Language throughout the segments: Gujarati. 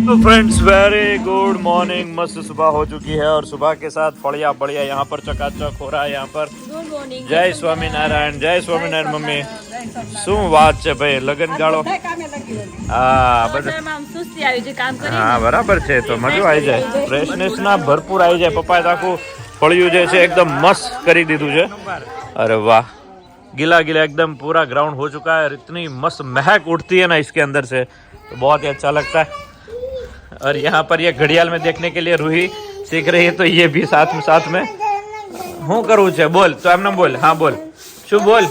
तो फ्रेंड्स वेरी गुड मॉर्निंग। मस्त सुबह हो चुकी है और सुबह के साथ फड़िया बढ़िया यहाँ पर चकाचक हो रहा है। यहाँ पर जय स्वामीनारायण, जय स्वामीनारायण। मम्मी શું વાત છે ભાઈ, લગન ગાળો? હા બરાબર છે, તો મજો આવી જાય, ફ્રેશનેસ ના ભરપૂર આવી જાય। પપ્પાએ આખું ફળિયું જે છે एकदम मस्त કરી દીધું છે। अरे वाह, गीला गीला एकदम पूरा ग्राउंड हो चुका है और इतनी मस्त महक उठती है ना इसके अंदर से, तो बहुत ही अच्छा लगता है। और यहाँ पर ये घड़ियाल में देखने के लिए रूही सीख रही है, तो ये भी साथ में हूँ करूँ छे। बोल तो एमनम बोल, हाँ बोल, शू बोल,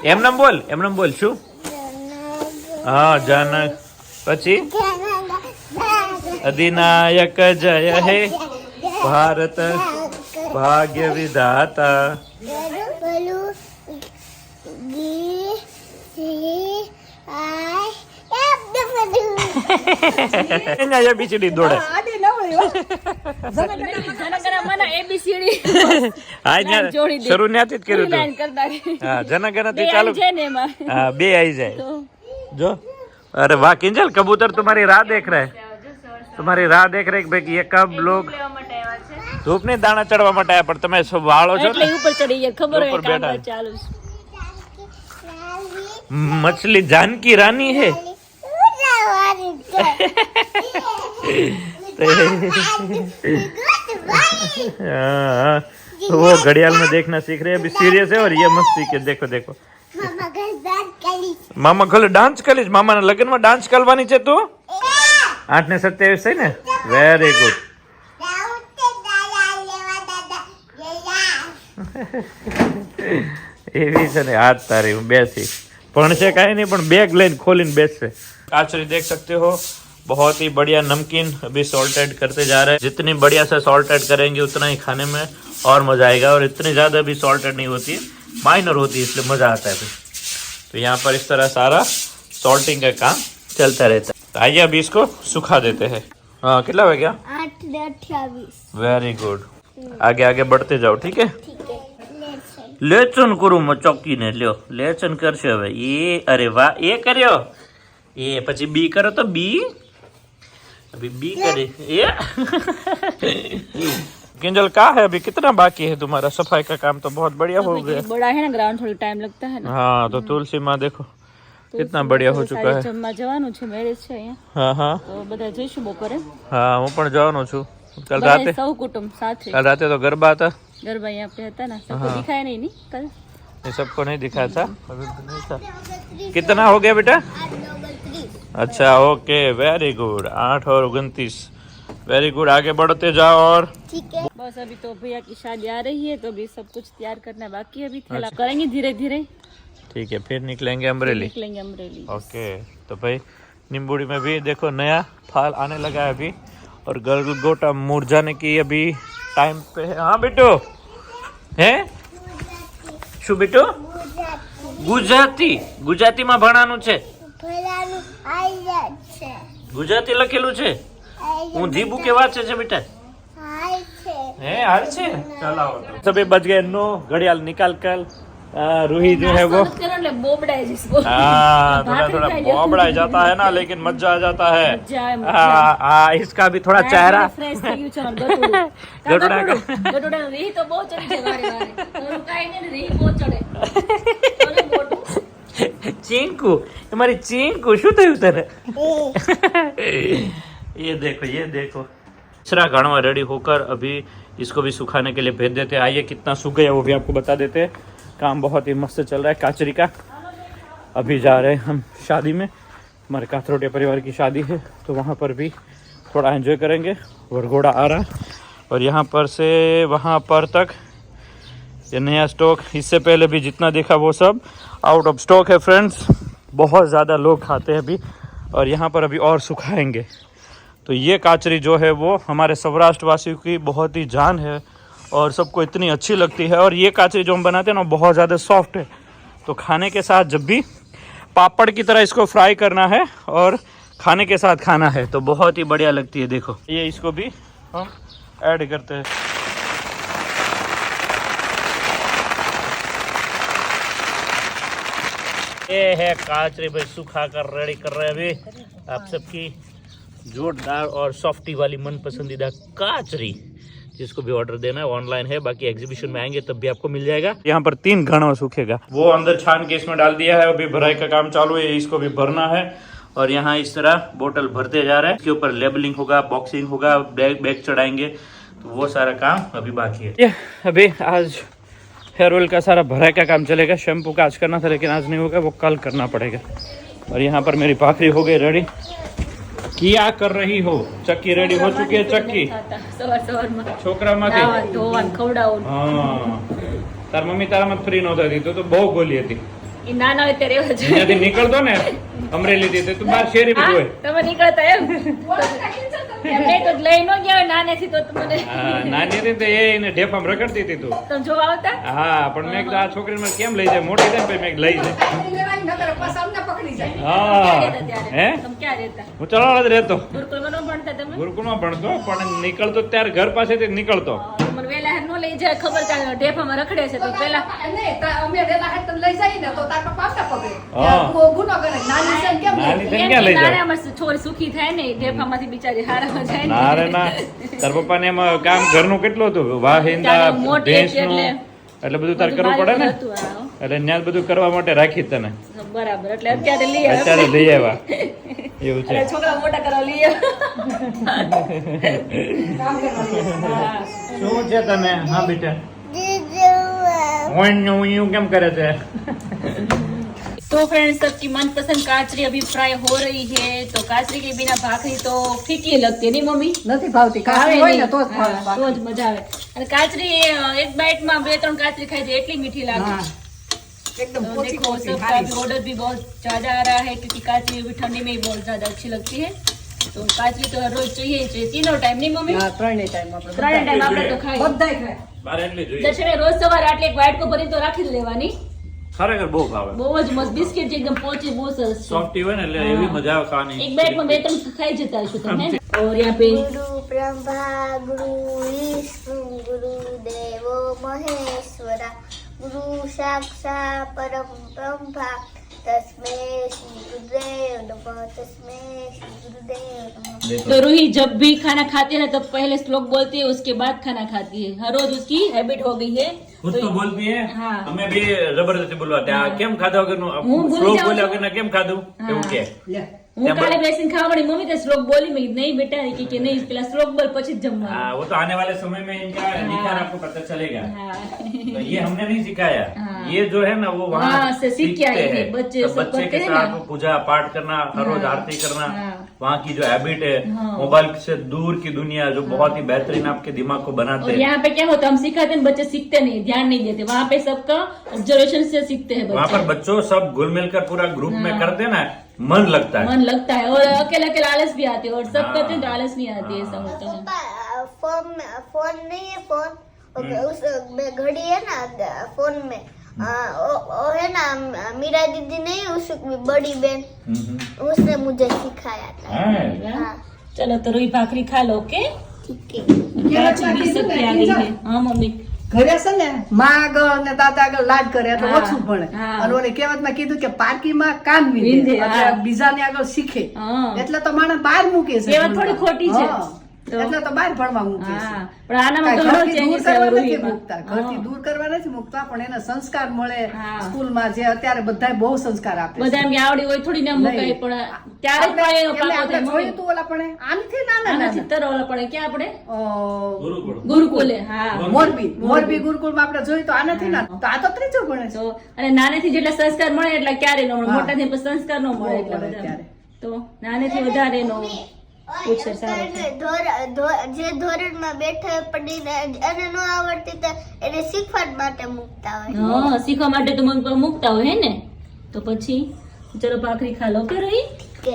एमनम बोल शू? हाँ जन पछी अधिनायक जय हे भारत भाग्य विधाता। एबीसीडी दौड़े शुरू न्याથી જ કર્યું હતું। હા જનગણતિ ચાલુ हाँ बे आई जाए जो। अरे वाह किंजल, कबूतर तुम्हारी राह देख रहे हैं, तुम्हारी राह देख रहे हैं भाई ये कब लोग धूप ने दाना चढ़वा માટે આયા, પણ તમે વાળો છો એટલે ઉપર ચડી ગયા, ખબર હોય કામ ચાલુ છે। मछली जानकी रानी है। तो वो घड़ियाल में देखना सीख रहे हैं, अभी सीरियस है और ये मस्ती के। देखो देखो मामा खले डांस करीश, मामा ने लगन में डांस करवानी छे तू 8 ने 27 है ने। Very good. એવી છે ને હાથ તારી હું બેસી ભણશે કાંઈ નહીં, પણ બેગ લઈને ખોલીને બેસશે। काचरी देख सकते हो, बहुत ही बढ़िया नमकीन अभी सॉल्ट ऐड करते जा रहे हैं। जितनी बढ़िया से सॉल्ट ऐड करेंगे उतना ही खाने में और मजा आएगा, और इतनी ज्यादा भी सॉल्ट ऐड नहीं होती है, माइनर होती है, इसलिए मजा आता है। तो यहाँ पर इस तरह सारा सॉल्टिंग का काम चलता रहता है। तो आइए अभी इसको सुखा देते हैं। हाँ कितना हो गया? 8:28। वेरी गुड, आगे आगे बढ़ते जाओ, ठीक है? लेचन करूँ मैं चौकी ने ल्यो लेचन करशे हवे। ये अरे वाह, ये कर्यो, ये પછી બી કરો તો બી, अभी बी करे ये। किंजल का है अभी कितना बाकी है तुम्हारा? सफाई का काम तो बहुत बढ़िया हो गया, बड़ा है ना ग्राउंड, थोड़ी टाइम लगता है ना। हाँ तो तुलसी माँ देखो कितना बढ़िया हो चुका है। જમવા જવાનું છે, મેરેજ છે અહીંયા। हाँ हाँ તો બધા જઈશું બપોરે। हाँ હું પણ જવાનો છું કાલ રાતે, સૌ કુટુંબ સાથે। કાલ રાતે તો ગરબા હતા, ગરબા यहाँ पे હતા ना, सबको दिखाया नहीं नी कल, ये सबको नहीं दिखाया था, अभी तो नहीं था। कितना हो गया बेटा? अच्छा ओके वेरी गुड, 8 और 29। वेरी गुड, आगे बढ़ते जाओ। और ठीक है बस अभी तो भैया की शादी आ रही है, तो अभी सब कुछ तैयार करना बाकी है, अभी थैला करेंगे धीरे धीरे। ठीक है फिर निकलेंगे अमरेली। ओके तो भाई नींबूड़ी में भी देखो नया फल आने लगा है अभी, और गलगोटा मुरझाने की अभी टाइम पे है। हाँ बेटो है शू बेटो? गुजराती, गुजराती में भणानु छे, गुजराती लखेलू छे। ऊंधी बुके वांचे छे बेटा? है हाल छे। चलो सभी बच गए 9। घड़ियाल निकाल कर रूही जो है वो हाँ थोड़ा बोबड़ा जाता है ना, लेकिन मजा आ जाता है। हाँ इसका भी थोड़ा चेहरा चींकू, तुम्हारी चींकू शू थयु तने? ये देखो दूसरा घड़वा रेडी होकर अभी इसको भी सुखाने के लिए भेज देते हैं। आइए कितना सूख गया वो भी आपको बता देते हैं। काम बहुत ही मस्त चल रहा है काचरी का। अभी जा रहे हैं हम शादी में, हमारे काथरोटिया परिवार की शादी है, तो वहाँ पर भी थोड़ा एंजॉय करेंगे। वरघोड़ा आ रहा है और यहाँ पर से वहाँ पर तक ये नया स्टॉक, इससे पहले भी जितना देखा वो सब आउट ऑफ स्टॉक है फ्रेंड्स। बहुत ज़्यादा लोग खाते हैं अभी, और यहाँ पर अभी और सुखाएंगे। तो ये काचरी जो है वो हमारे सौराष्ट्र वासियों की बहुत ही जान है और सबको इतनी अच्छी लगती है। और ये काचरी जो हम बनाते हैं ना बहुत ज़्यादा सॉफ्ट है, तो खाने के साथ जब भी पापड़ की तरह इसको फ्राई करना है और खाने के साथ खाना है तो बहुत ही बढ़िया लगती है। देखो ये इसको भी हम ऐड करते हैं। ये है काचरी भाई सुखा कर रेडी कर रहे हैं अभी आप सबकी जोरदार और सॉफ्टी वाली मन पसंदीदा काचरी, जिसको भी ऑर्डर देना है ऑनलाइन है, बाकी एग्जीबिशन में आएंगे तब भी आपको मिल जाएगा। यहाँ पर 3 घड़ा सूखेगा, वो अंदर छान के इसमें डाल दिया है, अभी भराई का काम चालू है, इसको भी भरना है। और यहाँ इस तरह बोतल भरते जा रहे हैं, इसके ऊपर लेबलिंग होगा, बॉक्सिंग होगा, बैग चढ़ाएंगे, तो वो सारा काम अभी बाकी है। ये अभी आज हेयर ऑयल का सारा भराई का काम चलेगा, शैम्पू का आज करना था लेकिन आज नहीं होगा, वो कल करना पड़ेगा। और यहाँ पर मेरी भाखरी हो गई रेडी। क्या कर रही हो? चक्की रेडी हो चुकी है? चक्की छोकरा માંથી તાર મમ્મી તારામાં ફ્રી નહોતા હતી તો બહુ ગોલી હતી. નાના હોય ત્યારે એવું જ અહીંયાથી નીકળતો ને અમરેલી થી તો બહાર શેરી માં હોય તમે નીકળતા એમ એમને તો લઈ ન ગયા નાનેથી તો મને નાની હતી તો એને ઢેફામ રખડતી હતી તું તમે જોવા આવતા. હા પણ મેં કીધું આ છોકરીને મને કેમ લઈ જાય, મોટી થાય ને મેં લઈ જાય. હા હે તમે ક્યાં રહેતા? હું ચલાવવા જ રહેતો, ગુરુકુળમાં ન ભણતા તમે? ગુરુકુળમાં ભણતો પણ નીકળતો ત્યારે ઘર પાસેથી નીકળતો. મને વેલા ન લઈ જાય, ખબર કાઢે ઢેફામાં રખડે છે તો પેલા અમે વેલા હાથ લઈ જાય ને તો તાર પપ્પા પકડે. હા ગુનો કરે નાની છે કેમ નાની થઈને ક્યાં લઈ જાય? નાનામાં છોરી સુખી થાય ને ઢેફામાંથી બિચારી હારા જાય ને. ના રે ના, તાર પપ્પાને એમાં કામ ઘરનું કેટલું હતું, વાહિંદા ભેંસનું એટલે બધું તાર કરવું પડે ને, એટલે ત્યાં બધું કરવા માટે રાખી તને. બરાબર, એટલે અત્યારે લઈ અત્યારે લઈ આવ્યા એવું છે. છોકરા મોટા કરવા લઈ શું છે તને? હા બેટા હું કેમ કરે છે? तो फ्रेंड्स, सबकी मनपसंद काचरी अभी फ्राई हो रही है। तो काचरी के बिना भाखरी तो फीकी लगती है, नहीं मम्मी? નથી ભાવતી. કાચરી હોય ને તો જ ભાવે. तो જ મજા આવે. અને કાચરી એક बाइट में 2-3 काचरी खाई तो इतनी मीठी लागे. हाँ, एकदम तो पोची देखो पोची सबका भी ऑर्डर भी बहुत ज्यादा आ रहा है, क्योंकि काचरी अभी ठंडी में ही बहुत ज्यादा अच्छी लगती है। तो काचरी तो हर रोज चाहिए ही चाहिए, तीनों टाइम, नहीं मम्मी? હા, ત્રણેય ટાઈમ આપણે ત્રણેય ટાઈમ આપણે તો ખાઈએ. બધાય ખાય. બાર એટલી જોઈએ. દર્શને રોજ સવારે આટલી એક વાઇટ કો ભરી તો રાખી જ લેવાની. ખરેખર બહુ ભાવે, બહુ જ મસ્ત બિસ્કિટ એકદમ પોચી, બહુ સરસ છે. સોફ્ટી હોય ને એટલે એવી મજા આવે ખાવાની. एक बाइट में 2-3 खाई जता हशो તમે. और यहाँ पे गुरु ब्रह्मा गुरु विष्णु गुरु देवो महेश्वरा गुरु साक्षात् परम ब्रह्मा तस्मै श्री गुरुदेव नमः तस्मै श्री गुरुदेव नमः। तो रूही जब भी खाना खाती है ना तब पहले श्लोक बोलती है, उसके बाद खाना खाती है। हर रोज उसकी हैबिट हो गई है। ખુદ તો બોલતી હે, હા. અમે બી જબરદસ્તી બોલવા ત્યાં કેમ ખાધા વગરનું હું ભૂલી શ્લોક જાઉં બોલ્યા છું. વગરના કેમ ખાધું એવું કે. લે. હું કાલે બેસીને ખાવા મળી, મમ્મી તે શ્લોક બોલી, મેં नहीं बेटा कि नहीं પેલા શ્લોક બોલ પછી જ જમવાનું. हाँ, वो तो आने वाले समय में इनका निखार आपको पता चलेगा. हाँ तो ये हमने नहीं सिखाया, हाँ। ये जो है ना वो वहाँ वहाँ से सीख के सीखते आए थे, हैं. बच्चे तो सब बच्चे करते के हैं साथ ना। वो पूजा पाठ करना, हर रोज हाँ। आरती करना, हाँ। वहाँ की जो हैबिट है, हाँ। मोबाइल से दूर की दुनिया जो बहुत ही बेहतरीन आपके दिमाग को बनाते और हैं. यहाँ पे क्या होता है, हम सिखाते हैं, बच्चे सीखते नहीं, ध्यान नहीं देते। वहाँ पे सबका ऑब्जर्वेशन से सीखते हैं वहाँ पर बच्चे। बच्चों सब घुल मिल कर पूरा ग्रुप में हाँ। करते ना, मन लगता है. मन लगता है, और अकेले अकेले आलस भी आते हैं, और सब हाँ। करते हैं तो आलस नहीं आती है, ऐसा होता है। फोन नहीं है फोन उस में घड़ी है ना फोन में वो है ना मीरा दीदी नहीं उसकी बड़ी बहन उसने मुझे सिखाया था। हाँ। हाँ चलो तो रुई भाखरी खा लो, ओके? ठीक है। काची भी सबकी आ गई है। हाँ मम्मी, ઘરે છે ને માં આગળ અને દાદા આગળ લાડ કરે એટલે હા, ઓછું ભણે. હા. અને ઓલી કહેવતમાં કીધું કે પારકીમાં કાન વિંધે, વિંધે એટલે હા. બીજાની આગળ શીખે. હા. એટલે તો માણસ બહાર મૂકે છે. કહેવત થોડી ખોટી છે. હા. તો. એટલે તો બહાર ભણવા મૂકે છે. હા પણ આનામાં કાંઈ ઘણો ઘરથી દૂર ચેન્જીસ કરવા નથી રૂહીમાં. મૂકતા. ઘરથી હા. દૂર કરવા નથી મૂકતા પણ એને સંસ્કાર મળે. હા. સ્કૂલમાં જે અત્યારે બધાય બહુ સંસ્કાર આપે છે. બધા એમ કે આવડી હોય થોડી ના મુકાય, નહીં. પણ ત્યારે જ પણ એનો એટલે પાકો આપણે થાય. જોયું તું ઓલા પણ આનાથી નાના આનાથી નાના. તરવલા પડે ક્યાં આપણે ગુરુકુળ. ગુરુકુલે. હા મોરબી ગુરુકુળમાં આપણે જોયું તો આનાથી ના તો આ તો ત્રીજું ભણે છે. તો અને નાનેથી જેટલા સંસ્કાર મળે એટલા ક્યારે ન મળે, હા. મોટાથી પછી સંસ્કાર ન મળે બહુ એટલા મળે બધા. ત્યારે. તો નાનેથી વધારે નો ઉછેર સારો થાય. જે ધોરણમાં બેઠા હોય પડીને અને ન આવડતી તો એને શીખવા માટે મૂકતા હોય. હા શીખવા માટે તો મમ્મી પપ્પા મૂકતા હોય હે ને, તો પછી ચલો ભાખરી ખા લો, કે રહી. કે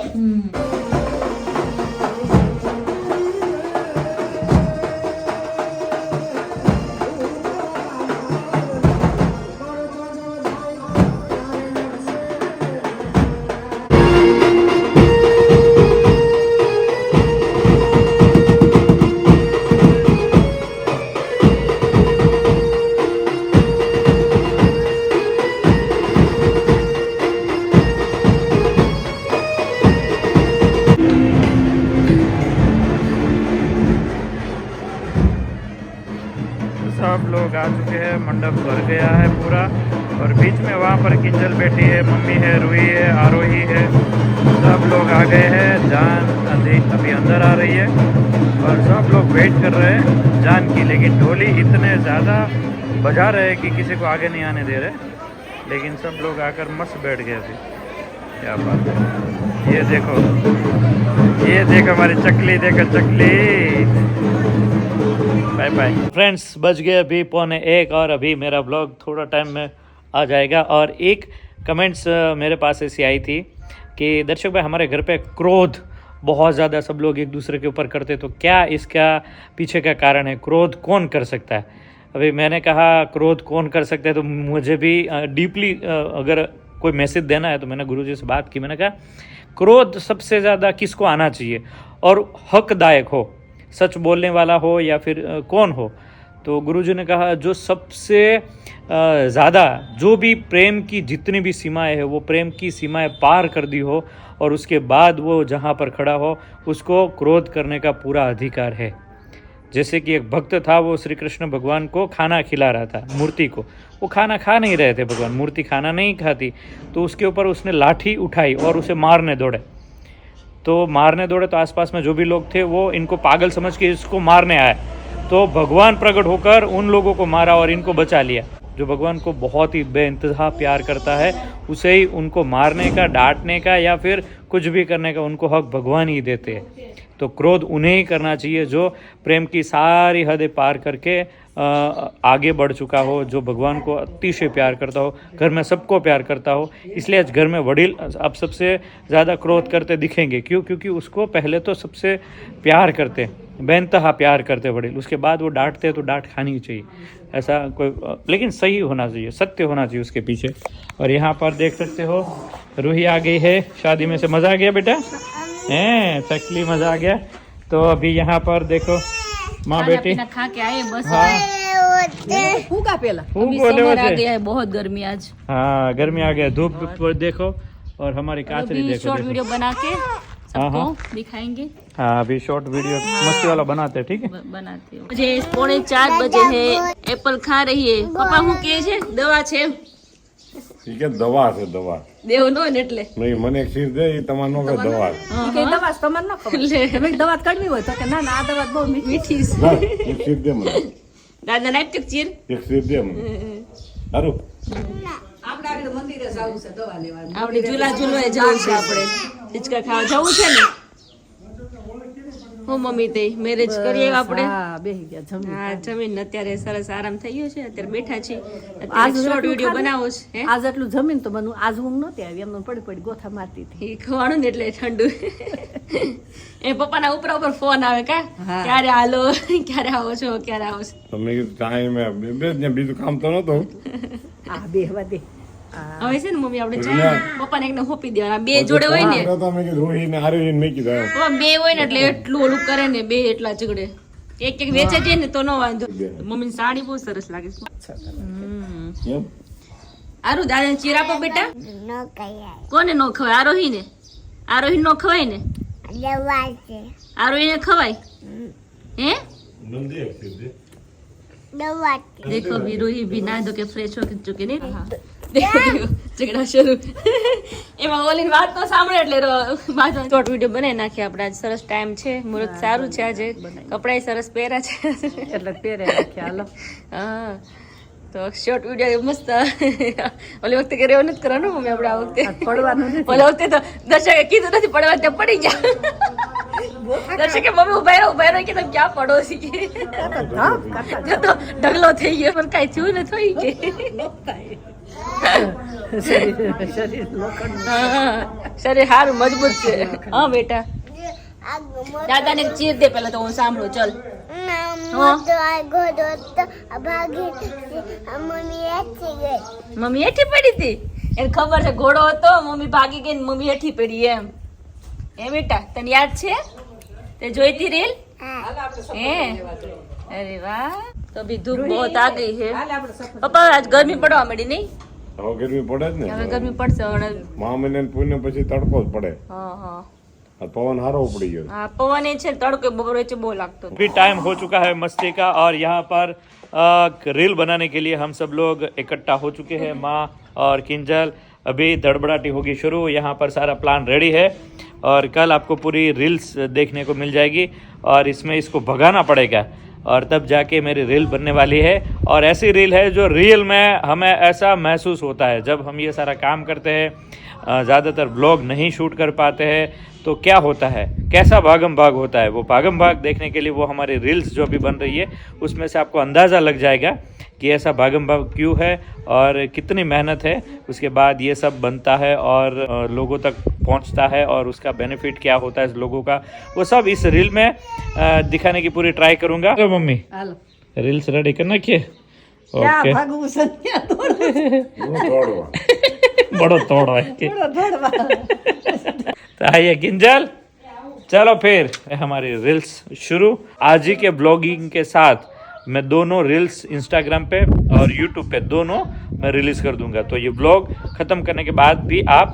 लोग आ चुके हैं, मंडप भर गया है पूरा। और बीच में वहाँ पर किंजल बैठी है, मम्मी है, रूही है, आरोही है, सब लोग आ गए हैं। जान अभी अंदर आ रही है और सब लोग वेट कर रहे हैं जान की। लेकिन ढोली इतने ज़्यादा बजा रहे हैं कि किसी को आगे नहीं आने दे रहे। लेकिन सब लोग आकर मस्त बैठ गए अभी। क्या बात है, ये देखो हमारी चकली, देखो चकली। बाय बाय फ्रेंड्स, बज गए अभी 1:45 और अभी मेरा ब्लॉग थोड़ा टाइम में आ जाएगा। और एक कमेंट्स मेरे पास ऐसी आई थी कि दर्शक भाई, हमारे घर पे क्रोध बहुत ज़्यादा सब लोग एक दूसरे के ऊपर करते, तो क्या इसका पीछे का कारण है? क्रोध कौन कर सकता है? अभी मैंने कहा क्रोध कौन कर सकता है, तो मुझे भी डीपली अगर कोई मैसेज देना है तो मैंने गुरुजी से बात की। मैंने कहा क्रोध सबसे ज़्यादा किसको आना चाहिए और हकदायक हो, सच बोलने वाला हो या फिर कौन हो? तो गुरुजी ने कहा जो सबसे ज़्यादा, जो भी प्रेम की जितनी भी सीमाएं है, वो प्रेम की सीमाएं पार कर दी हो और उसके बाद वो जहाँ पर खड़ा हो, उसको क्रोध करने का पूरा अधिकार है। जैसे कि एक भक्त था, वो श्री कृष्ण भगवान को खाना खिला रहा था, मूर्ति को। वो खाना खा नहीं रहे थे भगवान, मूर्ति खाना नहीं खाती, तो उसके ऊपर उसने लाठी उठाई और उसे मारने दौड़े। तो आसपास में जो भी लोग थे वो इनको पागल समझ के इसको मारने आए। तो भगवान प्रकट होकर उन लोगों को मारा और इनको बचा लिया। जो भगवान को बहुत ही बेइंतहा प्यार करता है, उसे ही उनको मारने का, डांटने का या फिर कुछ भी करने का उनको हक भगवान ही देते हैं। तो क्रोध उन्हें ही करना चाहिए जो प्रेम की सारी हदें पार करके आगे बढ़ चुका हो, जो भगवान को अतिशय प्यार करता हो, घर में सबको प्यार करता हो। इसलिए आज घर में वडील अब सबसे ज़्यादा क्रोध करते दिखेंगे। क्यों? क्योंकि उसको पहले तो सबसे प्यार करते, बेइंतहा प्यार करते वडील, उसके बाद वो डांटते तो डांट खानी चाहिए। ऐसा कोई, लेकिन सही होना चाहिए, सत्य होना चाहिए उसके पीछे। और यहाँ पर देख सकते हो रूही आ गई है शादी में से। मज़ा आ गया बेटा? हैं, चकली मज़ा आ गया। तो अभी यहाँ पर देखो माँ बेटी खा के आए बस। फूका पेला अभी समर आ गया है, बहुत गर्मी आज। हाँ, गर्मी आ गया, धूप पर देखो। और हमारी काचरी देखो, शॉर्ट वीडियो बना के हाँ सबको दिखाएंगे। हाँ, अभी शॉर्ट वीडियो मस्ती वाला बनाते हैं, ठीक है? बनाते हो। मुझे 3:45 बजे है, एप्पल खा रही है। પપ્પા હું કહે છે? દવા છે? ઈ કે દવા છે, દવા દેવ નો ને એટલે નહીં, મને એક ચીજ દે, ઈ તમારે નો કે દવા કે દવા તમારે ન ખબર. તમે દવા કાઢવી હોય તો કે ના ના, આ દવા બહુ મીઠી છે. ના, એક ચીજ દે મને, દાદા નાઈટ ચીર એક ચીજ દે મને. હારું, આપણે આગળ મંદિરે જવું છે દવા લેવા. આપણે ઝૂલા ઝૂલવાય જવું છે, આપણે હિચકા ખાવા જવું છે ને. હું મમ્મી તે મેરેજ કરીએ આપણે. હા, બેહી ગયા જમી. હા, જમીન અત્યારે સરસ આરામ થઈ ગયો છે, અત્યારે બેઠા છીએ. અત્યારે શોર્ટ વિડીયો બનાવો છે. હે, આજ એટલું જમીન તો મને આજ ઊંઘ નહોતી આવી, એમને પડી પડી ગોથા મારતી હતી. એ ખવાનું ને એટલે ઠંડુ. એ પપ્પાના ઉપર ફોન આવે કા, ક્યારે હાલો, ક્યારે આવો છો, ક્યારે આવો છો. તો મેં કીધું ટાઈમ બીજું કામ તો નતું. આ બેહવા દે. હવે છે ને મમ્મી આપણે જાય પપ્પાને એકને હોપી દેવાના, બે જોડે હોય ને. તો મેં કીધું રોહિને આરોહીને મેં કીધું એમ. પપ્પા બે હોય ને એટલે એટલું ઓલું કરે ને, બે એટલા ઝઘડે. એક એક વેચે જાય ને તો ન વાંધો. મમ્મીની સાડી બહુ સરસ લાગે છે. એમ? આરું દાદા ચીર આપો બેટા. નો કયા કોને નો ખવાય? આરોહી ને. આરોહી નો ખવાય ને? દવા છે, આરોહી ને ખવાય હે? નંદી એક ચીજ દે. દવા છે. देखो अभी रूही भी ना धो के फ्रेश हो चुके नहीं। देखो ઝઘડા શરૂ. એમાં ઓલી વાત તો સાંભળે એટલે બાજુ શોર્ટ વિડીયો બનાવી નાખીએ આપણે. આજ સરસ ટાઈમ છે, મુહૂર્ત સારું છે આજે, કપડાય સરસ પહેર્યા છે એટલે પહેરે રાખ્યા. હાલો હા, તો શોર્ટ વિડીયો મસ્ત. ઓલી વખતે કે રેવું નથી કરવાનું મમ્મી આપણે, આ વખતે પડવાનું નથી. ઓલી વખતે તો દર્શકે કીધું નથી પડવા, ત્યાં પડી ગયા. દર્શકે મમ્મી ઉભા રહ્યો કે તમે ક્યાં પડો છી, તો ઢગલો થઈ ગયો પણ કઈ થયું ને થઈ ગઈ. શરીર લોખંડ. હા, શરીર સારું મજબૂત છે. હા બેટા, દાદા ને ચીર દે પેલા તો હું સાંભળું. ચલ મમ્મી હેઠી પડી હતી, એને ખબર છે ઘોડો હતો, મમ્મી ભાગી ગઈ, મમ્મી હેઠી પડી એમ. એ બેટા તને યાદ છે? તે જોઈતી રીલ? હે, અરે વાહ. તો અભી ધૂપ बहुत आ गई है. પપ્પા આજ ગરમી પડવા માંડી નહીં? હવે ગરમી પડે જ ને. હવે ગરમી પડશે હવે. મહા મહિના પૂનમ પછી તડકો જ પડે. હા હા, આ પવન હારો ઉપડી ગયો હા પવન એ છે તડકો બપોર વચ્ચે બહુ લાગતો अभी टाइम हो चुका है मस्ती का और यहाँ पर रील बनाने के लिए हम सब लोग इकट्ठा हो चुके हैं। माँ और किंजल अभी धड़बड़ाटी होगी शुरू। यहाँ पर सारा प्लान रेडी है और कल आपको पूरी रील्स देखने को मिल जाएगी और इसमें इसको भगाना पड़ेगा और तब जाके मेरी रील बनने वाली है। और ऐसी रील है जो रियल में हमें ऐसा महसूस होता है जब हम ये सारा काम करते हैं, ज़्यादातर ब्लॉग नहीं शूट कर पाते हैं तो क्या होता है, कैसा भागम भाग होता है। वो भागम भाग देखने के लिए वो हमारी रील्स जो अभी बन रही है उसमें से आपको अंदाज़ा लग जाएगा कि ऐसा भागम भाग क्यों है और कितनी मेहनत है। उसके बाद ये सब बनता है और लोगों तक पहुंचता है और उसका बेनिफिट क्या होता है लोगों का, वो सब इस रील में दिखाने की पूरी ट्राई करूँगा। तो मम्मी હાલો रील्स रेडी करना किए ક્યાં ओके ભાગવું છે ત્યાં દોડવું હું દોડવા बड़ो तोड़ है कि દોડવા तो आइए किंजल चलो फिर हमारी रील्स शुरू। आज ही के ब्लॉगिंग के साथ मैं दोनों रील्स इंस्टाग्राम पे और यूट्यूब पे दोनों मैं रिलीज़ कर दूंगा। तो ये ब्लॉग ख़त्म करने के बाद भी आप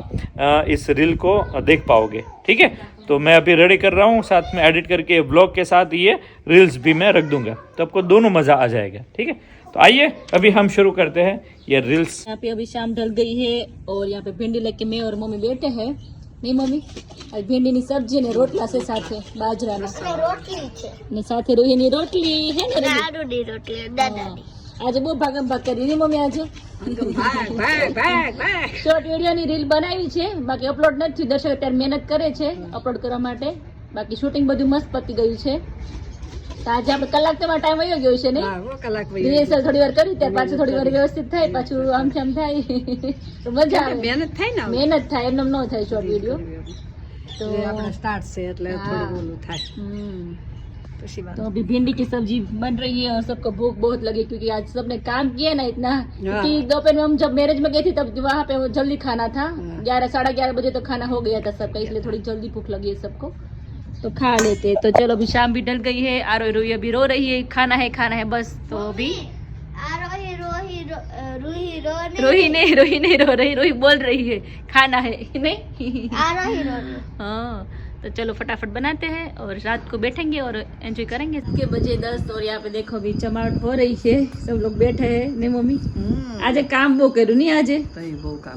इस रील को देख पाओगे, ठीक है। तो मैं अभी रेडी कर रहा हूँ, साथ में एडिट करके ब्लॉग के साथ ये रील्स भी मैं रख दूंगा तो आपको दोनों मज़ा आ जाएगा, ठीक है। तो आइए अभी हम शुरू करते हैं ये रील्स। यहाँ पे अभी शाम ढल गई है और यहाँ पे भिंडी लेके मैं और मम्मी बैठे हैं। नहीं मम्मी आज भिंडी ની સબ્જી ને રોટલા છે સાથે બાજરાના રોટલી છે ને સાથે રોહીની રોટલી હે ને રોહી? દાદુની રોટલી દાદાની આજે બહુ ભાગમ ભાગ કરી ની મમ્મી આજે શોર્ટ વિડીયો ની રીલ બનાવી છે, બાકી અપલોડ નથી થયું। દર્શક અત્યારે મહેનત કરે છે અપલોડ કરવા માટે, બાકી શૂટિંગ બધું મસ્ત પતી ગયું છે। તો આજે આપણે કલાક તમારો ટાઈમ વયો ગયો છે ને, હા કલાક વહી રિહર્સલ થોડી વાર કરી ત્યારે પાછું થોડી વાર વ્યવસ્થિત થાય, પાછું આમ તેમ થાય તો મજા આવે। મહેનત થાય ને મહેનત થાય, એમને ન થાય શોર્ટ વિડીયો तो આપણે સ્ટાર્ટ છે એટલે हाँ। થોડું ઓલું થાય પછી तो अभी भिंडी की सब्जी बन रही है और सबको भूख बहुत लगी क्योंकि आज सबने काम किया ना इतना, क्योंकि दोपहर में हम जब मैरिज में गई थी तब वहाँ पे वो जल्दी खाना था, 11 साढ़े 11 बजे तो खाना हो गया था सबका, इसलिए थोड़ी जल्दी भूख लगी है सबको तो खा लेते। तो चलो अभी शाम भी ढल गई है, आरो रोही अभी रो रही है खाना है बस। तो अभी આ રોહી રોહી રૂહી રો रोही नहीं रो रही, रोही बोल रही है खाना है नहीं આ રોહી રો हाँ। तो चलो फटाफट बनाते हैं और रात को बैठेंगे और एंजॉय करेंगे। के बजे 10 और यहाँ पे देखो अभी चमाट हो रही है, सब लोग बैठे हैं ने मम्मी आज काम वो करूँ नहीं आज તો એ બહુ કામ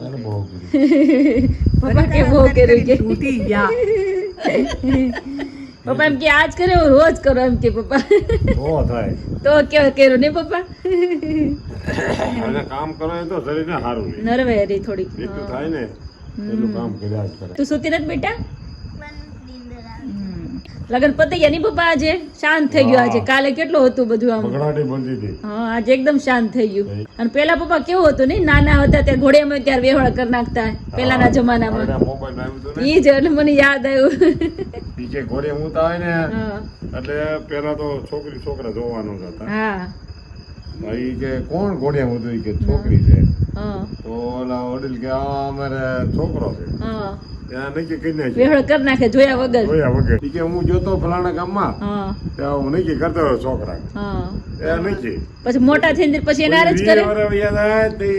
पापा के वो करूँ के તૂટી ગયા पापा एम के आज करे और रोज करो एम के पापा બહુ થાય तो क्या करो नहीं पापा અને કામ કરો એ તો શરીરને સારું રહે नरवे रही थोड़ी એટલું થાય ને એટલું કામ કર્યા જ કરે तू सोती रह बेटा મન નીંદર લગન પતી ગયા નહીં પપ્પા આજે શાંત થઈ ગયું આજે કાલે કેટલું હતું બધું આમ બગડાટી બનતી હતી હા આજે એકદમ શાંત થઈ ગયું અને પેલા પપ્પા કેવું હતું નહીં નાના હતા ત્યારે ઘોડિયામાં ત્યારે વેહળ કરી નાખતા પેલાના જમાનામાં મોબાઈલ આવ્યું હતું ને ઈ જ એટલે મને યાદ આવ્યું નીચે ઘોડે મૂતા હોય ને હા એટલે પેલા તો છોકરી છોકરા જોવાનું જ હતા હા ભાઈ કે કોણ ઘોડિયા મૂતું કે છોકરી છે હા તો ઓલા વડીલ કે આ અમારે છોકરો છે હા ત્યાં નક્કી કરી નાખ્યું વેહળ કરી નાખે જોયા વગર જોયા વગર ઈ કે હું જોતો ફલાણા ગામમાં હા ત્યાં હું નક્કી કરતો હતો છોકરા હા એ નક્કી પછી મોટા થઈને પછી એના જ કરે યાદ આવે તે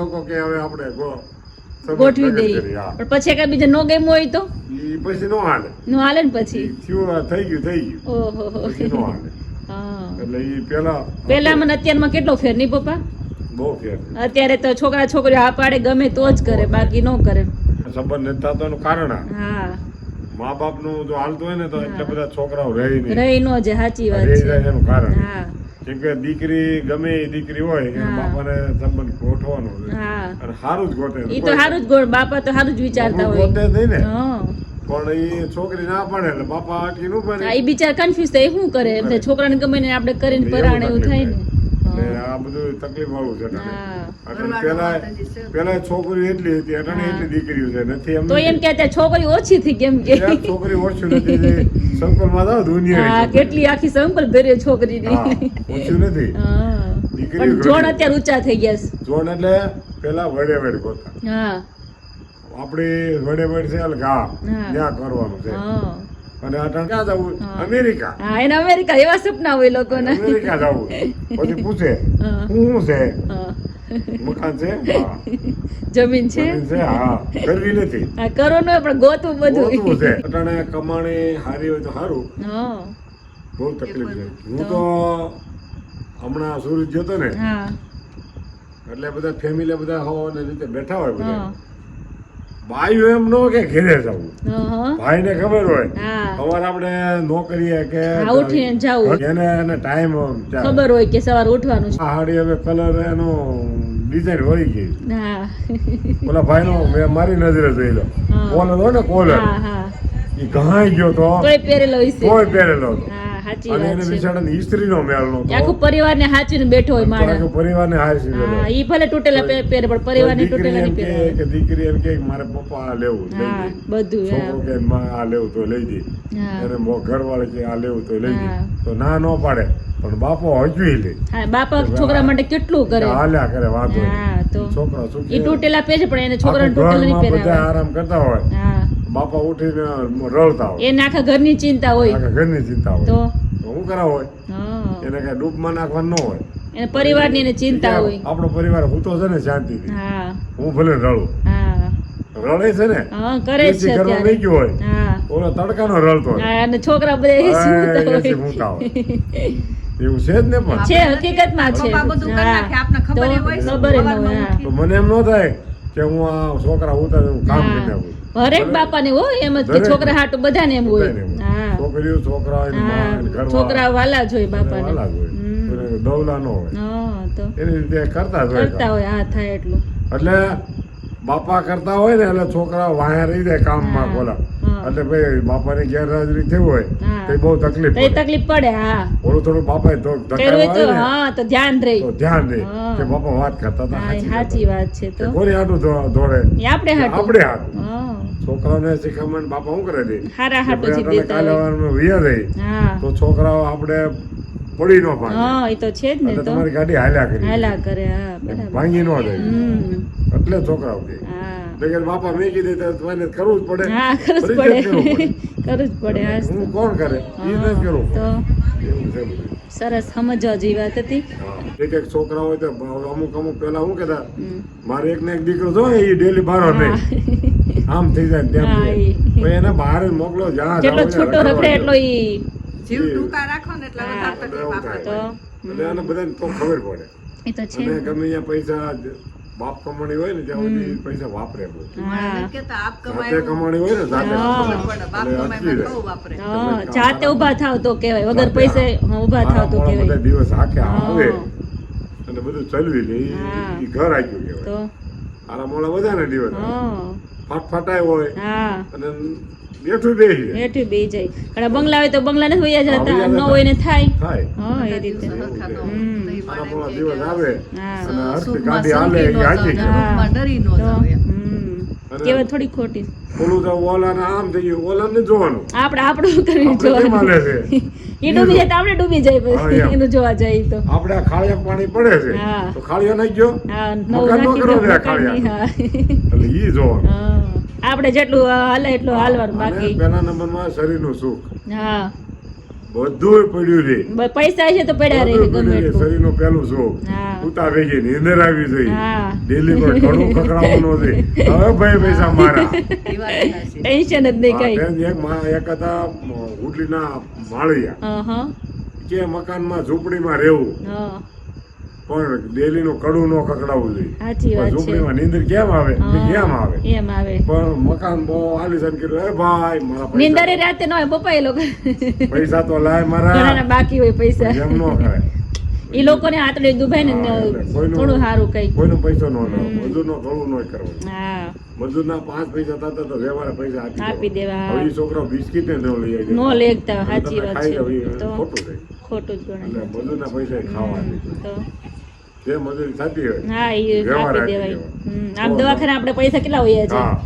લોકો કે હવે આપણે ગોઠવી લગ્ન દઈએ કરીએ. હા. પણ પછી કાંઈ બીજે નો ગમ્યું હોય તો ઈ પછી નો હાલે નો હાલે ને પછી ઈ થયું થઈ ગયું ઓહો પછી નો હાલે હા એટલે ઈ પેલા પેલા મને અત્યારમાં કેટલો ફેર નહીં પપ્પા બહુ ફેર છે. અત્યારે તો છોકરા છોકરીઓ હા પાડે ગમે તો જ કરે બાકી નો કરે સંબંધ નથી થતો એનું કારણ આ. હા મા બાપ નું જો હાલતું હોય ને તો એટલા બધા છોકરાઓ રહે નહીં રહી નો જે સાચી વાત રહી છે જાય એનું કારણ હા કેમ કે દીકરી ગમે એ દીકરી હોય એના હા. બાપાને સંબંધ ગોઠવાનો છે. હા અને સારું જ ગોઠે ઈ તો સારું જ ગોળ બાપા તો સારું જ વિચારતા હોય ગોઠે જ નહીં ને હા પણ એ છોકરી ના પડે એટલે બાપા અટકી નું પડે હા, ઈ બિચાર કન્ફ્યુઝ થાય શું કરે એટલે છોકરાને ગમે ને આપણે કરીને પરાણે એવું થાય ને એટલે આ બધું તકલીફ વાળું છે અટાણે. હા અટાણે પેલા છોકરી એટલી હતી અટાણે એટલી દીકરીઓ છે નથી એમ તો એમ કે અત્યારે છોકરી ઓછી થઈ કેમ કે ત્યાં છોકરી ઓછું નથી સંકુલ માં જાવ દુનિયા હા કેટલી આખી સંકલ ભર્યો છોકરીની ઓછું નથી હા દીકરીઓ પણ જોડ ઘણી. અત્યારે ઊંચા થઈ ગયા છે જોડ એટલે પેલા વડે વડ ગોતા હા આપણે વડે વડ છે એટલે ઘા હા. ત્યાં કરવાનું છે હા અને અટાણે ક્યાં જવું હા. અમેરિકા હા એને અમેરિકા એવા સપના હોય લોકોના અમેરિકા જવું પછી પૂછે હા શું છે હા મકાન છે હા જમીન છે જમીન છે હા કરવી નથી હા કરો ન પણ ગોતવું બધું ગોતવું છે અટાણે કમાણી સારી હોય તો સારું હા બહુ તકલીફ છે હું તો હમણાં સુરત ગયો હતો ને હા એટલે બધા ફેમિલી બધા હોવાને રીતે બેઠા હોય બધા હા બાયું એમ નો કે ઘેરે જવું હા ભાઈને ખબર હોય હા સવારે આપણે નોકરીએ કે હા, ઉઠીને જાવું. એને ટાઈમ ખબર હોય કે સવારે ઉઠવાનું છે હાડી હવે કલર એનો ડિઝાઇન હોય ગઈ હા ઓલા ભાઈ નો મેં મારી નજરે જોઈ લો હા. કોલર હોય ને કોલર હા હા એ ઘાઈ ગયો તો તોય પહેરેલો હશે તોય પહેરેલો હતો હા સાચી અને એને વાત છે બિચારાને ઈસ્ત્રી નો મેળ નતો આખું પરિવારને હાચવીને બેઠો હોય માણસ આખો પરિવારને હારી હા ઈ ભલે તૂટેલા પહેરે પણ પરિવારને દીકરી તૂટેલા એમ નહીં કે પહેરવાના. કે દીકરી એમ કે મારે પપ્પા આ લેવું લઈ હા દે બધું છોકરો કે માં આ લેવું તો લઈ દે હા એને ઘરવાળી કે આ લેવું તો લઈ દે હા. તો ના ન પાડે પણ બાપો હજવી લે હા બાપા છોકરા માટે કેટલું કરે હાલ્યા કરે વાંધો નહીં. હા તો છોકરા શું ઈ કે તૂટેલા પહેરે પણ એને આખું છોકરાને તૂટેલા નહીં ઘરમાં બધા પહેરાવે આરામ કરતા હોય હા બાપા ઉઠીને રડતા હોય એને આખા ઘરની ચિંતા હોય આખા ઘરની ચિંતા હોય તો તો શું કરાવ હોય હા એને કઈ ડૂબમાં નાખવાનું ન હોય એને પરિવારની એને ચિંતા હોય આપણો પરિવાર હું તો છે ને શાંતિથી હા હું ભલે રડું હા રડે છે ને હા કરે જ એસી છે ઘરમાં અત્યારે નહીં ગયો હોય હા ઓલો તડકાનો રડતો હોય હા અને છોકરા બધા એસી હા, સૂતા એસી હોય. ઊંઘતા હોય. એવું છે જ ને પણ છે હકીકતમાં છે પપ્પા બધું કરી નાખે, હા. આપને ખબર તો ય હોય છે. ખબર ય ન હોય સવારમાં હા. તો મને એમ ન થાય કે હું આ છોકરા ઉતારે હું કામ કરી હા. નાખું હરેક બાપાને હોય એમ જ કે દરેક. છોકરા હાટુ બધાને એમ હોય બધાને એમ. હા છોકરીઓ છોકરા એની માં, હા એની ઘરવાળા, છોકરા વાલા જ હોય બધા બાપાને વાલા જ હોય. હમ. કોઈને દવલા ન હોય હા તો એની રીતે કરતા જ હોય કરતા હોય હા થાય એટલું એટલે બાપા કરતા હોય ને એટલે છોકરા વાયા રહી જાય કામમાં હા. બોલા હા. એટલે ભાઈ બાપાની ગેરહાજરી થઈ હોય હા. તો એ બહુ તકલીફ તો એ પડે. તકલીફ પડે હા ઓલું થોડું બાપાએ કર્યું હોય તો ધકાવ્યા હોય હા તો ધ્યાન રહી ને તો ધ્યાન દે હા. કે બાપા વાત કરતા હતા હા એ સાચી સાચી કરતા વાત છે હતા. તો કે કોની હાટું દોડે એ આપણે હાટુ આપણે હાટું હા છોકરાઓને શીખવાડે બાપા શું કરે છે હારા કે હાટુ ભાઈ જ આપણે દેતા કાલે હોય વારમાં વૈયા રહી હા તો છોકરાઓ આપણે પડી ન ભાંગે હા એ તો છે જ ને એટલે તો તમારી ગાડી હાલ્યા કરી હાલા કરે હા બરાબર ભાંગી ન જાય હમ એટલે છોકરાઓ કે હા લેકિન બાપા મેકી દે તો તમારે કરવું જ પડે હા કરવું જ ફરજિયાત કરવું પડે પડે. કરવું જ પડે હા હું કોણ કરે એ નથી કરવું તો પડે. એવું છે બધું. સરસ સમજવા જેવી વાત હતી હા. એક છોકરા હોય તો અમુક અમુક પેલા શું કહેતા હમ. મારે એક ને એક દીકરો જો એ ડેલી બારો નહીં આમ થઈ જાય ને તેમ હા, થઈ જાય. ઈ. પછી એને બહાર જ મોકલો જ્યાં જેટલો જાવું છૂટો ત્યાં રખડે એટલો રખડવા ઈ જીવ ટૂંકા રાખો ને એટલે હા. વધારે તકલીફ એવું આપણે થાય. તો એટલે આને બધાને તો ખબર પડે એ તો છે અને જ ને. ગમે ત્યાં પૈસા બાપ કમાણી હોય ને ત્યાં સુધી પૈસા વાપરે બહુ હા નથી કહેતા, આપ જાતે કમાયું કમાણી હોય ને જાતે હા. વાપરે. પડે, બાપ એટલે કમાય અટકી માં જાય. બહુ વાપરે. હા જાતે ઊભા થાવ તો કહેવાય વગર જાતે પૈસે હા. ઊભા થાવ તો મારા મોડા બધા કહેવાય દિવસ હાકે આવે હા. અને બધું ચલવી લે હા. ઈ ઘર આગ્યું કહેવાય તો આરા મોડા બધા દિવસ આવે. હા ફાટફાટાય હોય હા અને બેઠું બેસી જાય. હેઠું બે જાય ઘણા બંગલા હોય તો બંગલા ને હોઈ જતા હા, ન હોય ને થાય થાય હા એ બધા રીતે દિવસો સરખા ન હોય. હમ. તો ઈ આરા બાને મોડા એમ દિવસ કે આવે હા. અને હરખી સુખમાં ગાડી હાલે સંકી ન એ હાચી જાવ, છે. દુઃખમાં ડરી ન તો જાવ એમ. અને કેવત થોડી ખોટી ઓલું તો ઓલાને આમ થઈ ગયું ઓલાને જોવાનું આપણે આપણું કરીને આપણે કેમ હાલે જોવાનું છે એ ડૂબી જાય તો આપણે ડૂબી જાય હા, પછી એમ. એનું જોવા જાય તો આપણે આ ખાળિયા પાણી પડે છે હા. તો ખાળિયા નાખી ગયો હા મકાન નવું ન નાખી કરો દો ને આ મકાનની, ખાળિયા હા એટલે ઈ જોવાનું હા. આપણે જેટલું હાલે એટલું હાલવાનું અને બાકી પહેલા નંબરમાં શરીરનું સુખ હા બધું પડ્યું રે પૈસા છે તો પડ્યા રહે બધું ગમે પડ્યું રે. એટલું શરીરનું પહેલું સુખ હા ઉતા ભેગી નીંદર આવી જોઈએ હા. ડેલી કોઈ ઘણું ખકડાવવાનું નથી હવે ભાઈ પૈસા મારા ઈ વાત સાચી. ટેન્શન જ નહીં કઈ એક હતા ઉડલીના માળિયા હા કે મકાનમાં ઝૂંપડીમાં રહેવું હા પણ ડેલી નું કડું નો ખકડાવવું જોઈએ સાચી પણ વાત છે ઝૂંપડીમાં નીંદર કેમ આવે કેમ આવે એમ આવે પણ મકાન બહુ આલીશાન કર્યું એ ભાઈ મારા પૈસા નિંદરે રાતે ન હોય પપ્પા એ લોકો પૈસા તો લાય મારા ઘણાના બાકી હોય પૈસા એમ નો કરે એ લોકોને હાથડે દુભાઈ ને હા, એટલે કોઈનું- થોડું સારું કઈ કોઈનો પૈસો નો લો મજૂર નો કડું નો કરવું હા મજૂર ના 5 પૈસા થતા તો વ્યવહારે પૈસા આપી આપી દેવા, દેવા હા. હવે ઈ છોકરો બિસ્કિટ ને ન લઈ આવી નો લેતા અને સાચી તમે વાત ખાઈ છે જાવ ઈ તો ખોટું થાય ખોટું જ ગણાય એટલે મજૂરના પૈસા ય ખાવા દે. તો જે મજૂરી થતી હોય હા એ વ્યવહાર આપી આપી દેવાય દેવા. આમ દવાખાને આપણે પૈસા કેટલા હોઈએ છે હા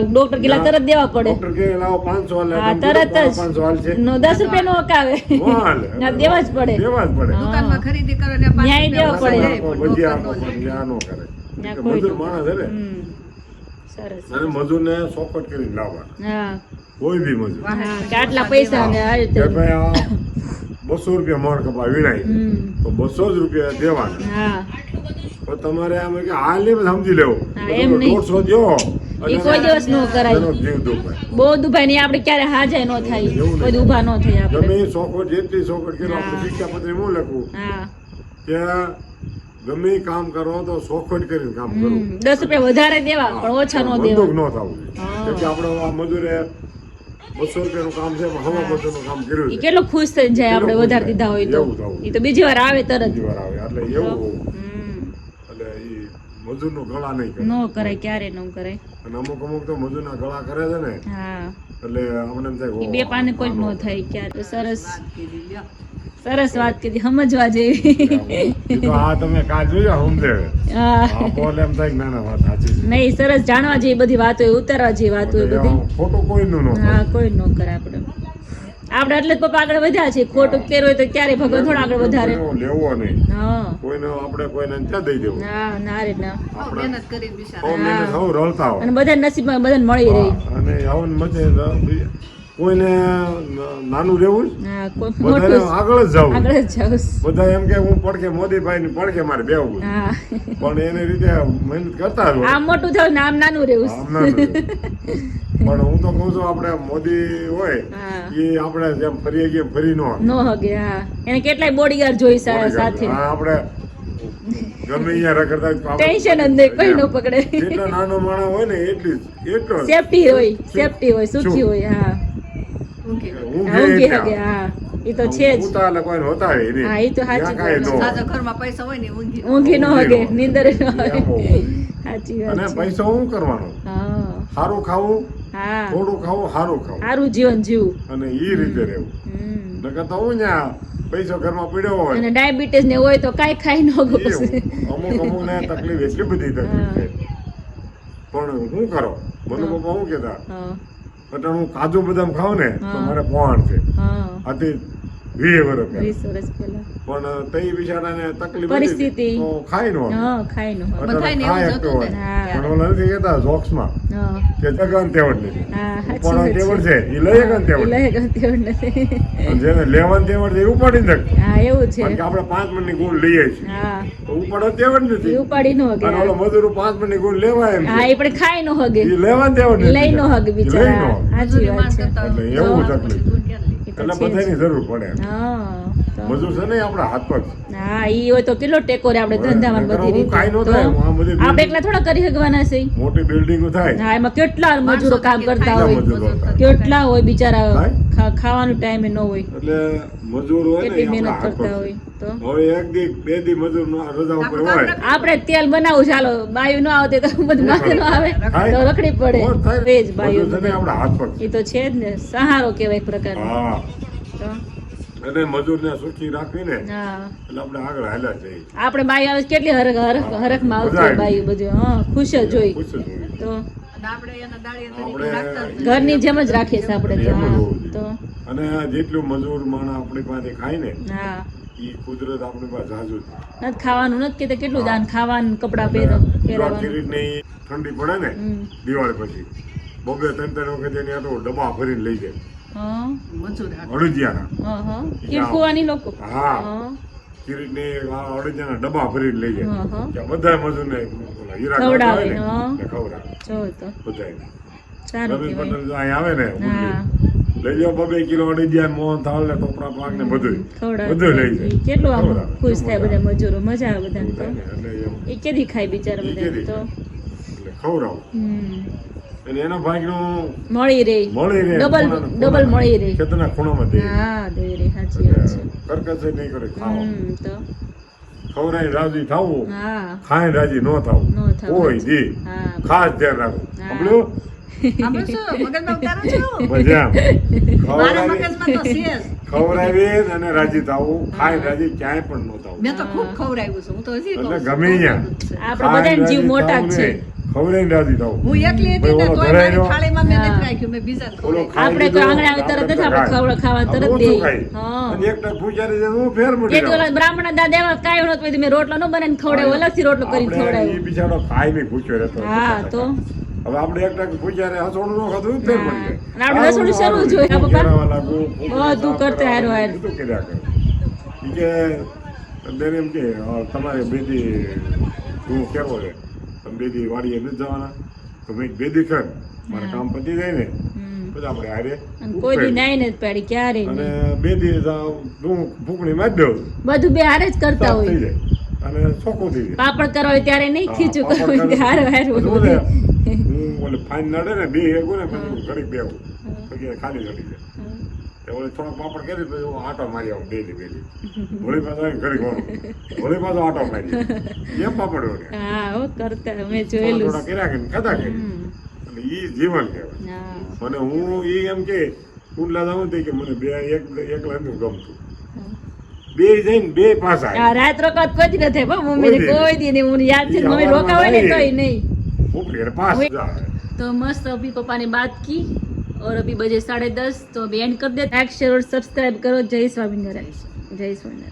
ડોક્ટર કેટલા તરત દેવા પડે ડોક્ટર કે લાવો 500 હાલ હા તમે તરત કીધું જ 500 હાલ છે નો 10 રૂપિયા નો હકાવે નો હાલે. ના, દેવા જ પડે. દેવા જ પડે દુકાનમાં ખરીદી કરો ને ન્યાય દેવો પડે. ભજીયા આપો પણ ન્યા નો કરે ન્યા કે કોઈ મજૂર નો. માણસ છે ને સરસ અને મજૂરને ચોખવટ કરીને લાવવા હા કોઈ બી મજૂર હા કે આટલા પૈસા ને આ રીતે કે ભાઈ આ 200 રૂપિયા મણ કપા વીણાય હમ. તો 200 જ રૂપિયા દેવાના હા પણ તમારે આમ કે હાલ નહીં સમજી લેવું હા, એમ નહીં. 150 દ્યો એ કોઈ દિવસ ન કરાય. એનો જીવ દુખાય. બહુ દુભાઈ નહીં આપણે ક્યારે હાજર ન થાય કોઈ ઊભા ન થાય ગમે આપણે એ ચોખવટ જેટલી ચોખવટ કરો આપણે હા. શિક્ષાપત્રી હું લખું હા કે ગમે ઈ કામ કરો તો ચોખવટ કરીને કામ કરવું 10 રૂપિયા વધારે દેવા પણ ઓછા ન દેવા બંદૂક ન થવું કેમ કે આપણે આ મજૂરે 200 રૂપિયાનું કામ છે પણ હવા 200 નું કામ કર્યું એ છે કેટલો ખુશ થઈ જાય આપણે કેટલો વધારે ખુશ દીધા હોય તો એવું થવું. એ તો બીજી વાર આવે તરત બીજી વાર આવે એટલે એવું હોવું. હમ. એટલે ઈ મજૂરનો ગળા નહીં કરે ન કરાય ક્યારે ન કરાય અને અમુક તો મજૂરના ગળા કરે છે ને હા એટલે અમને એમ થાય કે એ બે ઓહો, પાને કોઈ આનો ન થાય ક્યારે તો સરસ વાત કીધી સમજવા જેવી ઈ તો આ તમે કાલ જોયો સમજે હા આ બોલ એમ થાય કે ના ના વાત સાચી છે. નહીં સરસ જાણવા જેવી બધી વાતો હોય ઉતારવા જેવી વાતો હોય એટલે બધી આ ખોટું કોઈનું ન હા કોઈ ન કરે આપણે એટલે જ પપ્પા આગળ વધ્યા છે ખોટું કર્યું હોય તો ક્યારે ભગવાન થોડા આગળ વધારે કોઈનો લેવો નહીં હા કોઈને આપણે કોઈને ક્યાં દઈ દેવું હા ના રે ના આપણે મહેનત કરીને બિચારા બહુ મહેનત સૌ રળતા હોય અને બધા નસીબમાં બધાને મળી રહી અને હવન મચે કોઈને નાનું રહેવું જ, હા કોઈ બધાને મોટું આગળ જ જવું આગળ જ જાઉં બધા એમ કે હું પડકે મોદીભાઈ ની પડકે મારે બેવું હા પણ એની રીતે મહેનત કરતા જ હોય. આમ મોટું થયું ને આમ નાનું રહેવું આમ ના રહેવું. પણ હું તો કહું છું આપણે મોદી હોય હા એ આપણે જેમ ફરીએ ગયા એમ ફરી ન હોય. નો હગે હા એને કેટલાય બોડીગાર્ડ જોઈ સાથે હા, આપણે ગમે અહીંયા રખડતા હોય તો આપણે ટેન્શન જ નહીં કોઈ ન પકડે જેટલો નાનો માણસ હોય ને એટલો જ. સેફટી હોય સુખી હોય હા ઊંઘે ઊંઘી એટલે. હગે હા એ તો છે જ ઉતા એટલે કોઈને હોતા હોય નહીં. હા, એ તો સાચી ત્યાં કાંઈ ન હોય. સાજો ઘરમાં પૈસા હોય ને ઊંઘી ઊંઘી ન હગે નીંદર ન હોય એમ હોય. સાચી અને વાત છે પૈસો શું કરવાનો હા સારું ખાવું હા થોડું ખાવું સારું ખાવું સારું જીવન જીવવું અને ઈ રીતે રહેવું નકર તો હું ત્યાં પૈસો ઘરમાં પડ્યો હોય અને ડાયાબિટીસ ને હોય તો કાંઈ ખાઈ ન ગો ઈ અમુક ને તકલીફ એટલી બધી તકલીફ છે પણ શું કરો મને પપ્પા શું કહેતા હા એટલે હું કાજુ બદામ ખાવ ને તો હા. મારે પોણ છે હા આથી 20 વર્ષ પહેલા. 20 વર્ષ પહેલા પણ તઈ બિચારાને તકલીફ પરિસ્થિતિ. હતી તો ખાઈ નો હા ખાઈ ન હોય બધાયને એવું જ હતું ને. હા. પણ ઓલા નથી કહેતા જોક્સમાં હા કે જગન તેવડ નથી હા પણ સાચી તેવડ વાત છે ઈ લઈ ગન છે તેવડ લઈ ગયો તેવું નથી અને જેને લેવાનું તેવડ છે એ ઉપાડી ને હા એવું છે કારણ કે આપણે 5 મિનિટની ગોળ લઈએ છીએ હા તો ઉપાડો તેવડ એ નથી ઉપાડી ન હગે અને ઓલો મજૂરો 5 મિનિટની ગોળ લેવાય એમ હા છે એ પણ ખાઈ ન હગે ઈ લેવાનું તેવડ નથી લઈ ન હગે ઈ બિચારા લઈ ન સાચી વાત માણસ છે કરતા એટલે એવું તકલીફ એ તો એટલે છે જ. બધાની જરૂર પડે હા તો. મજૂર છે ને આપણા હાથ પગ હા ઈ હોય તો કેટલો ટેકો રે આપણે ધંધામાં નકર બધી હું કાંઈ ન રીતે થાય. તો આ બધી આપણે એકલા થોડા કરી શકવાના છે મોટી બિલ્ડિંગો થાય હા એમાં કેટલા મજૂરો કામ કરતા કેટલા હોય મજૂરો થાય. કેટલા હોય બિચારા થાય? ખાવાનું ટાઈમે ન હોય એટલે મજૂર હોય ને કેટલી એ મહેનત આપણા હાથ કરતા પગ હોય તો છે. હવે એક દી બે દી મજૂર નો રજા ઉપર હોય આપણે તેલ બનાવું ચાલો બાયું ન આવતે તો બધું માથે ન આવે થાય? તો રખડી પડે મોત થાય. વેજ બાયું મજૂર છે ને આપણા હાથ પગ છે. એ તો છે જ ને સહારો કહેવાય એક પ્રકારનો હા તો અને મજૂરને સુખી રાખવીને હા એટલે આપણે આગળ હાલ્યા જઈએ આપણે બાયું આવે કેટલી હરખમાં આવતી હોય બાયું બધું હા ખુશ જ હોય ખુશ જ હોઈએ. તો અને આપણે એના દાળિયા તરીકે આપણે રાખતા જ ઘરની જેમ જ રાખીએ છીએ આપણે તો એમ જ હા હોવું જોઈએ. તો અને જેટલું મજૂર માણસ આપણી પાસે ખાય ને હા એ કુદરત આપણી પાસે જાજુ છે. નથી ખાવાનું નથી કીધું કેટલું દાન ખાવાનું કપડાં પહેરાવાનું કિરીટની ઠંડી પડે ને હમ. દિવાળી પછી બબે 3 વખત એની આટો ડબ્બા ભરીને લઈ જાય હા મજૂર અડદિયાના હા હા કીડકુવાની લોકો હા હા કિરીટની અડદિયાના ડબ્બા ભરીને લઈ જાય હા. કે બધા મજૂરને ઓલા હીરા ખવડાવે, ખાતા હોય ને, હા. એટલે ખવડાવે જો તો બધાયને. સારું રમેશ કહેવાય પટેલ જો અહીં આવે ને હા લઈ જાઓ 2 કિલો અડદિયા મોહન થાળ ને ટોપરા પાક ને બધું ખવડાવે બધું લઈ જાય કેટલું આમ ખવડાવે. ખુશ થાય બધા મજૂરો મજા આવે એવું બધાને થાય તો ને, એટલે એમ એ કેદી ખાય બિચારા ઈ બધા કેદી તો એટલે ખવડાવું હમ અને એના ભાગનું મળી રહે મળી રહે ડબલ મળી રહે ખેતરના ખૂણામાં દે હા દઈ રહે સાચી વાત છે કરકસ નહીં કરે ખાવા તો ખવડાવી રાજી થવું હા ખાઈ રાજી ન થવું ન થવું. કોઈ દી હા ખાસ ધ્યાન રાખવું હા. સાંભળ્યું? આપણે શું મગજમાં ઉતારો છો મજા મારા ખવડાવી મગજમાં તો છે જ. ખવડાવી અને રાજી થવું ખાઈ રાજી ક્યાંય પણ ન થવું મેં તો ખૂબ ખવડાવ્યું છે હું તો હજી કહું એટલે છું. ગમે ત્યાં આપણે બધાને જીવ મોટા જ છે ખવડાવીને રાજી થવું હું એકલી હતી ને ઓલો તોય ધરાઈ મારી રહ્યો. થાળીમાં મેં હા. નથી રાખ્યું મેં બીજાને ઓલો ખવડાવ્યું. ખાઈ આપણે તો લીધું, આંગણે આવી તરત જ આપણે ખાવા તરત ઓછું દઈએ. ખાઈ. હા. અને એક ટક પૂજારી જાય, હું ફેર મટી એક જાઉં. ઓલા બ્રાહ્મણ દાદા એવા કાંઈ નહોતું પછી મેં રોટલો ન બનાવીને ખવડાવ્યો અલગથી રોટલો કરીને આપણે ઈ ખવડાવ્યો બિચારો ખાઈ નહીં ભૂખ્યો રહેતો હા તો હવે આપણે એક ટક પૂજારે હસોડું ન ખાધું ફેર હા. પડી અને જાય. આપણે રસોડું શરૂ જ હોય, હા, પપ્પા? ઘેરાવા લાગુ, બધું કરતા હારો હાર. બધું કર્યા કરે. ઈ કે બેન એમ કે તમારે બેટી હું કેવો છે તમે બે દી વાડીએ નથી જવાના તો મેં બે દી કર મારે કામ પતી જાય ને પછી આપણે હારે અને કોઈ દી નાઈ નથી પાડી ક્યારે અને બે દી હું ભૂકણી મારી દઉં બધું બે હારે જ કરતા સાફ થઈ હોય જાય અને ચોખ્ખું થઈ જાય પાપડ કરવા હોય ત્યારે નહીં ખીચું પાપડ કરવું કરે. હાર હાર પછી હું ઓલે ફાઈન નડે ને બે હેગું ને પછી હું ઘડીક બેહું પછી ખાલી ચડી જાય તે ઓલે થોડોક પાપડ કરી પછી હું આટો મારી આવું ડેલી વળી પાછો આવીને ઘડીક વાળું વળી પાછો આટો મારી એમ પાપડ હોય હા હો કરતા મેં થોડા જોયેલું થોડા કર્યા કે ખાધા કરી એટલે ઈ જીવન કહેવાય હા મને હું ઈ એમ કે કુંડલા જાઉં તે કે મને બે એકલા નથી ગમતું બે જઈને બે પાછા આ રાત રોકાત કોઈ દી નથી હો મમ્મી ને કોઈ દી નહીં મને યાદ છે મમ્મી રોકાવે ને તોય નહીં ઉપરી પાસ જાય तो मस्त अभी पापा ने बात की और अभी बजे 10:30 तो अभी एंड कर दे। लाइक शेयर और सब्सक्राइब करो। जय स्वामीनारायण। जय स्वामीनारायण।